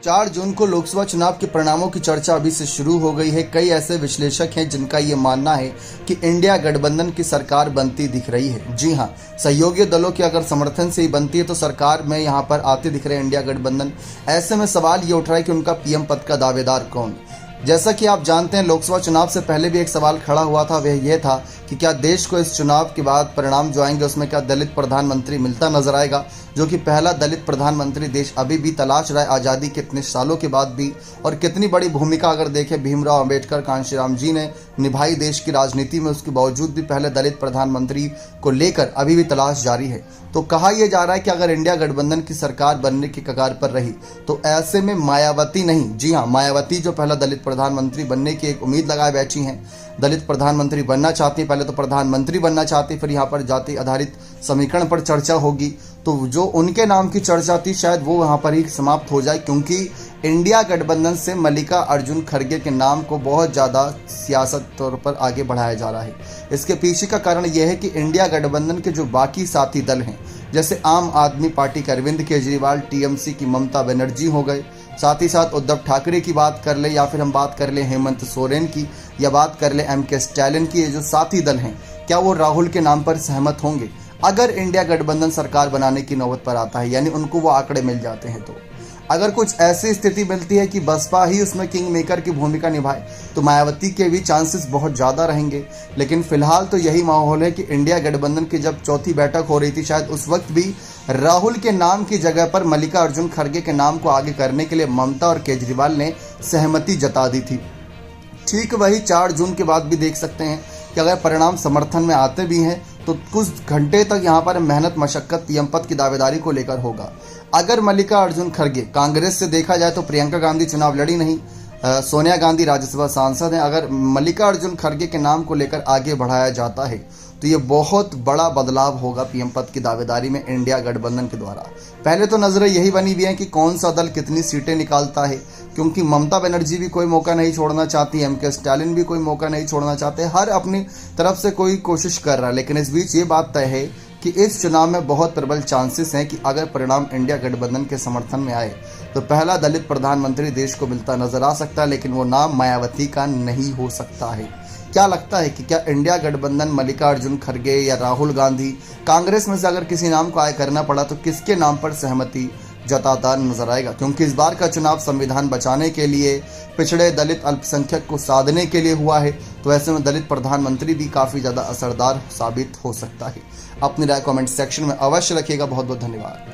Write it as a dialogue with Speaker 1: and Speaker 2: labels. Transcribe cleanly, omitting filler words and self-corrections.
Speaker 1: 4 जून को लोकसभा चुनाव के परिणामों की चर्चा अभी से शुरू हो गई है। कई ऐसे विश्लेषक हैं जिनका ये मानना है कि इंडिया गठबंधन की सरकार बनती दिख रही है। जी हां, सहयोगी दलों के अगर समर्थन से ही बनती है तो सरकार में यहां पर आते दिख रहे हैं इंडिया गठबंधन। ऐसे में सवाल ये उठ रहा है कि उनका पीएम पद का दावेदार कौन। जैसा कि आप जानते हैं, लोकसभा चुनाव से पहले भी एक सवाल खड़ा हुआ था, वह यह था कि क्या देश को इस चुनाव के बाद परिणाम जो आएंगे उसमें क्या दलित प्रधानमंत्री मिलता नजर आएगा, जो कि पहला दलित प्रधानमंत्री देश अभी भी तलाश रहा है आज़ादी के इतने सालों के बाद भी। और कितनी बड़ी भूमिका अगर देखें भीमराव अंबेडकर, कांशीराम जी ने निभाई देश की राजनीति में, उसके बावजूद भी पहले दलित प्रधानमंत्री को लेकर अभी भी तलाश जारी है। तो कहा यह जा रहा है कि अगर इंडिया गठबंधन की सरकार बनने की कगार पर रही तो ऐसे में मायावती नहीं, जी हाँ, मायावती जो पहला दलित प्रधानमंत्री बनने की एक उम्मीद लगाए बैठी हैं, दलित प्रधानमंत्री बनना चाहती, पहले तो प्रधानमंत्री बनना चाहती, फिर यहाँ पर जाति आधारित समीकरण पर चर्चा होगी, तो जो उनके नाम की चर्चा थी शायद वो वहाँ पर ही समाप्त हो जाए, क्योंकि इंडिया गठबंधन से मल्लिका अर्जुन खड़गे के नाम को बहुत ज़्यादा सियासत तौर पर आगे बढ़ाया जा रहा है। इसके पीछे का कारण यह है कि इंडिया गठबंधन के जो बाकी साथी दल हैं, जैसे आम आदमी पार्टी के अरविंद केजरीवाल, टीएमसी की ममता बनर्जी हो गए, साथ ही साथ उद्धव ठाकरे की बात कर ले, या फिर हम बात कर ले हेमंत सोरेन की, या बात कर ले एमके स्टालिन की, ये जो साथी दल हैं क्या वो राहुल के नाम पर सहमत होंगे अगर इंडिया गठबंधन सरकार बनाने की नौबत पर आता है, यानी उनको वो आंकड़े मिल जाते हैं। तो अगर कुछ ऐसी स्थिति मिलती है कि बसपा ही उसमें किंग मेकर की भूमिका निभाए तो मायावती के भी चांसेस बहुत ज़्यादा रहेंगे। लेकिन फिलहाल तो यही माहौल है कि इंडिया गठबंधन की जब चौथी बैठक हो रही थी, शायद उस वक्त भी राहुल के नाम की जगह पर मल्लिका अर्जुन खड़गे के नाम को आगे करने के लिए ममता और केजरीवाल ने सहमति जता दी थी। ठीक वही 4 जून के बाद भी देख सकते हैं कि अगर परिणाम समर्थन में आते भी हैं तो कुछ घंटे तक यहाँ पर मेहनत मशक्कत पीएम पद की दावेदारी को लेकर होगा। अगर मल्लिका अर्जुन खड़गे, कांग्रेस से देखा जाए तो प्रियंका गांधी चुनाव लड़ी नहीं, सोनिया गांधी राज्यसभा सांसद हैं, अगर मल्लिका अर्जुन खड़गे के नाम को लेकर आगे बढ़ाया जाता है तो ये बहुत बड़ा बदलाव होगा पीएम पद की दावेदारी में इंडिया गठबंधन के द्वारा। पहले तो नजरें यही बनी हुई हैं कि कौन सा दल कितनी सीटें निकालता है, क्योंकि ममता बनर्जी भी कोई मौका नहीं छोड़ना चाहती, एमके स्टालिन भी कोई मौका नहीं छोड़ना चाहते, हर अपनी तरफ से कोई कोशिश कर रहा है। लेकिन इस बीच ये बात तय है कि इस चुनाव में बहुत प्रबल चांसेस हैं कि अगर परिणाम इंडिया गठबंधन के समर्थन में आए तो पहला दलित प्रधानमंत्री देश को मिलता नजर आ सकता है, लेकिन वो नाम मायावती का नहीं हो सकता है। क्या लगता है कि क्या इंडिया गठबंधन मल्लिका अर्जुन खड़गे या राहुल गांधी, कांग्रेस में से अगर किसी नाम को आय करना पड़ा तो किसके नाम पर सहमति जताता नजर आएगा? क्योंकि इस बार का चुनाव संविधान बचाने के लिए, पिछड़े दलित अल्पसंख्यक को साधने के लिए हुआ है, तो ऐसे में दलित प्रधानमंत्री भी काफ़ी ज़्यादा असरदार साबित हो सकता है। अपनी राय कमेंट सेक्शन में अवश्य रखिएगा। बहुत बहुत धन्यवाद।